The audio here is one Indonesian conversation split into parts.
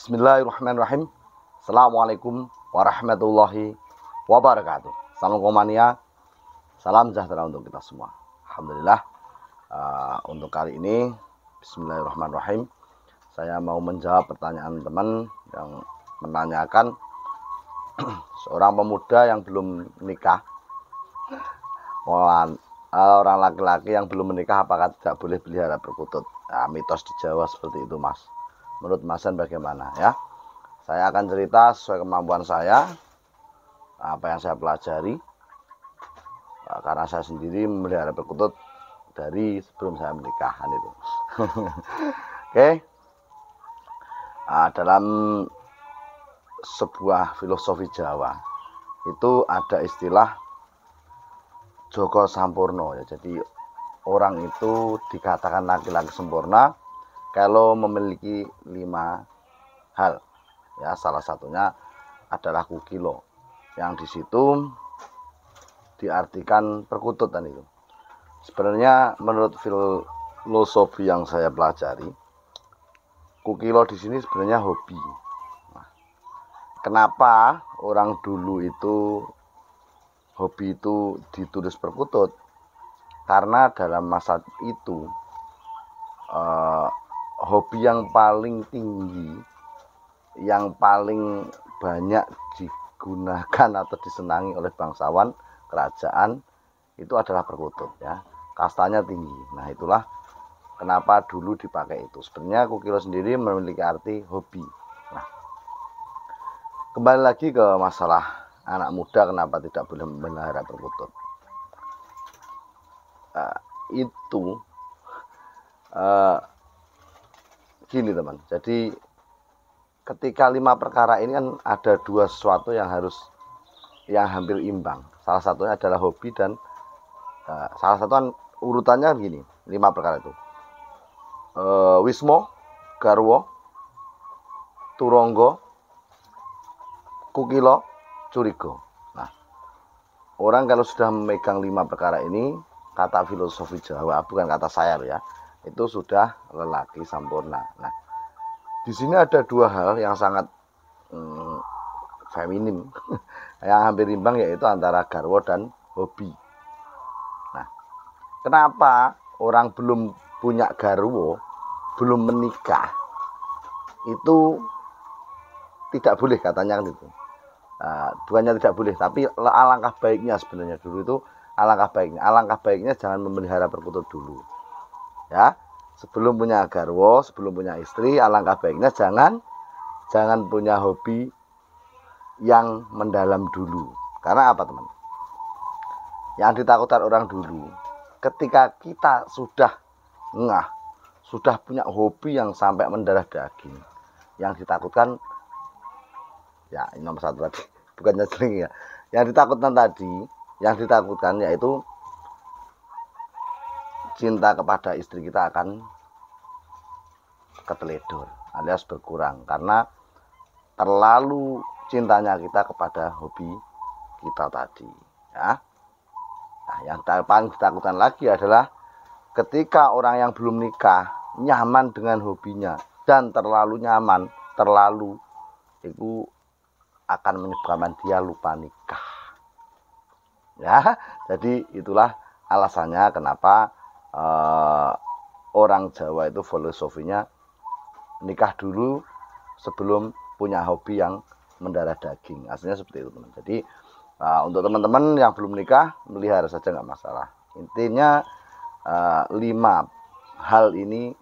Bismillahirrahmanirrahim. Assalamualaikum warahmatullahi wabarakatuh. Salam komania, salam sejahtera untuk kita semua. Alhamdulillah. Untuk kali ini, Bismillahirrahmanirrahim, saya mau menjawab pertanyaan teman yang menanyakan seorang pemuda yang belum menikah, orang laki-laki yang belum menikah, apakah tidak boleh pelihara perkutut? Nah, mitos di Jawa seperti itu, Mas. Menurut Mas bagaimana ya? Saya akan cerita sesuai kemampuan saya, apa yang saya pelajari, karena saya sendiri memelihara perkutut dari sebelum saya menikah itu. Oke. Dalam sebuah filosofi Jawa itu ada istilah Joko Sampurno ya. Jadi orang itu dikatakan laki-laki sempurna kalau memiliki 5 hal ya, salah satunya adalah kukilo, yang di situ diartikan perkututan itu. Sebenarnya menurut filosofi yang saya pelajari, kukilo di sini sebenarnya hobi. Nah, kenapa orang dulu itu hobi itu ditulis perkutut? Karena dalam masa itu hobi yang paling tinggi, yang paling banyak digunakan atau disenangi oleh bangsawan kerajaan itu adalah perkutut ya. Kastanya tinggi. Nah, itulah kenapa dulu dipakai itu. Sebenarnya kukilo sendiri memiliki arti hobi. Nah, kembali lagi ke masalah anak muda kenapa tidak boleh memelihara perkutut. Itu gini teman, jadi ketika 5 perkara ini kan ada 2 sesuatu yang hampir imbang. Salah satunya adalah hobi dan salah satu kan urutannya begini, 5 perkara itu. Wismo, garwo, turonggo, kukilo, curigo. Nah, orang kalau sudah memegang 5 perkara ini, kata filosofi Jawa, bukan kata saya loh ya, itu sudah lelaki sempurna. Nah, di sini ada 2 hal yang sangat feminim yang hampir imbang, yaitu antara garwo dan hobi. Nah, kenapa orang belum punya garwo, belum menikah, itu tidak boleh katanya gitu. Bukannya tidak boleh, tapi alangkah baiknya sebenarnya dulu itu alangkah baiknya jangan memelihara perkutut dulu. Ya, sebelum punya garwo, sebelum punya istri, alangkah baiknya jangan punya hobi yang mendalam dulu. Karena apa, teman? Yang ditakutkan orang dulu, ketika kita sudah sudah punya hobi yang sampai mendarah daging, yang ditakutkan ya ini nomor 1 tadi, bukannya sering ya. Yang ditakutkan yaitu cinta kepada istri kita akan keteledor alias berkurang karena terlalu cintanya kita kepada hobi kita tadi ya. Nah, yang paling ditakutkan lagi adalah ketika orang yang belum nikah nyaman dengan hobinya dan terlalu nyaman, itu akan menyebabkan dia lupa nikah ya. Jadi itulah alasannya kenapa orang Jawa itu filosofinya nikah dulu sebelum punya hobi yang mendarah daging. Aslinya seperti itu, teman. Jadi untuk teman-teman yang belum nikah, melihara saja nggak masalah. Intinya 5 hal ini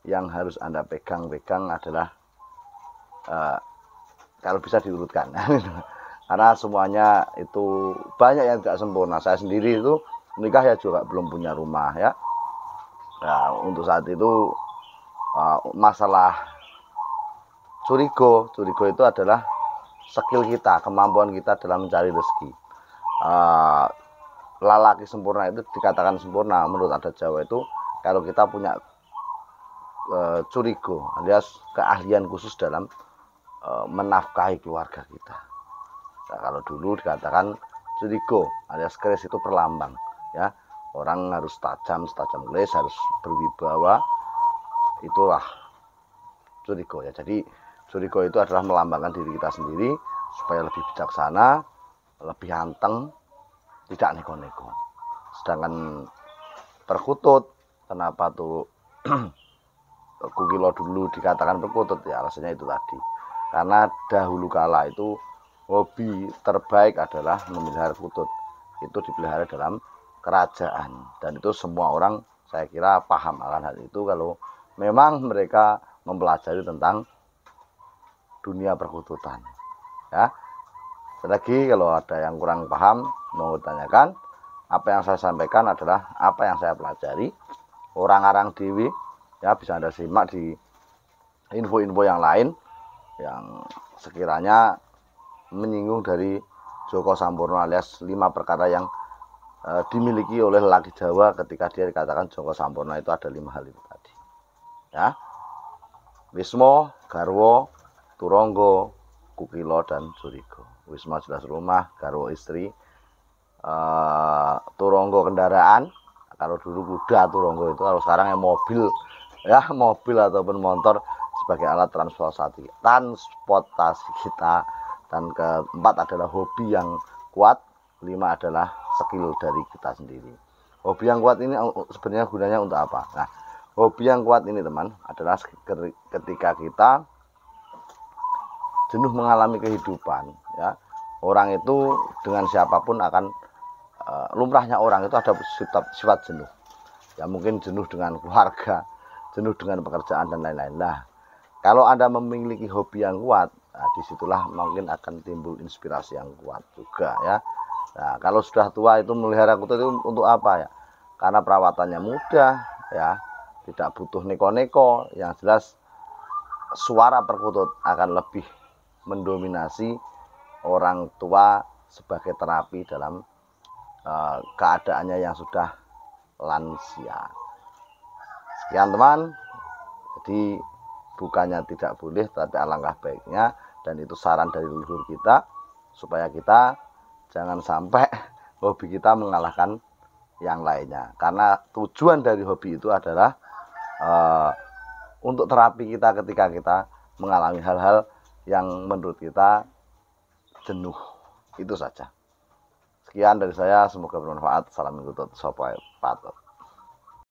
yang harus Anda pegang adalah kalau bisa diurutkan. Karena semuanya itu banyak yang tidak sempurna. Saya sendiri itu menikah ya juga belum punya rumah ya. Nah, untuk saat itu masalah curigo itu adalah skill kita, kemampuan kita dalam mencari rezeki. Lelaki sempurna itu dikatakan sempurna menurut adat Jawa itu kalau kita punya curigo alias keahlian khusus dalam menafkahi keluarga kita. Nah, kalau dulu dikatakan curigo alias keris itu perlambang ya. Orang harus tajam keris, harus berwibawa, itulah curigo ya. Jadi Jurigo itu adalah melambangkan diri kita sendiri supaya lebih bijaksana, lebih anteng, tidak neko-neko. Sedangkan perkutut, kenapa tuh Kukilo dulu dikatakan perkutut, ya alasannya itu tadi. Karena dahulu kala itu hobi terbaik adalah memelihara kutut. Itu dipelihara dalam kerajaan, dan itu semua orang saya kira paham akan hal itu kalau memang mereka mempelajari tentang dunia perkututan. Ya, lagi kalau ada yang kurang paham mau tanyakan, apa yang saya sampaikan adalah apa yang saya pelajari, orang-orang dewi, ya bisa Anda simak di info-info yang lain yang sekiranya menyinggung dari Joko Sampurno alias 5 perkara yang dimiliki oleh lelaki Jawa ketika dia dikatakan Joko Sampurno itu ada 5 hal itu tadi. Ya, Wismo, Garwo, Turonggo, Kukilo, dan Jurigo. Wismo jelas rumah, Garwo istri, Turonggo kendaraan. Kalau dulu kuda Turonggo itu, kalau sekarang ya mobil, ya mobil ataupun motor sebagai alat transportasi kita. Dan keempat adalah hobi yang kuat, 5 adalah skill dari kita sendiri. Hobi yang kuat ini sebenarnya gunanya untuk apa? Nah, hobi yang kuat ini teman adalah ketika kita jenuh mengalami kehidupan, ya. Orang itu dengan siapapun akan lumrahnya orang itu ada sifat jenuh. Ya mungkin jenuh dengan keluarga, jenuh dengan pekerjaan dan lain-lain. Nah, kalau Anda memiliki hobi yang kuat, nah, disitulah mungkin akan timbul inspirasi yang kuat juga ya. Nah, kalau sudah tua itu melihara kutut itu untuk apa ya? Karena perawatannya mudah ya, tidak butuh neko-neko. Yang jelas suara perkutut akan lebih mendominasi orang tua sebagai terapi dalam keadaannya yang sudah lansia. Sekian teman, jadi bukannya tidak boleh, tapi alangkah baiknya, dan itu saran dari leluhur kita, supaya kita jangan sampai hobi kita mengalahkan yang lainnya. Karena tujuan dari hobi itu adalah untuk terapi kita ketika kita mengalami hal-hal yang menurut kita jenuh. Itu saja. Sekian dari saya, semoga bermanfaat. Salam ngutut, sopo patut.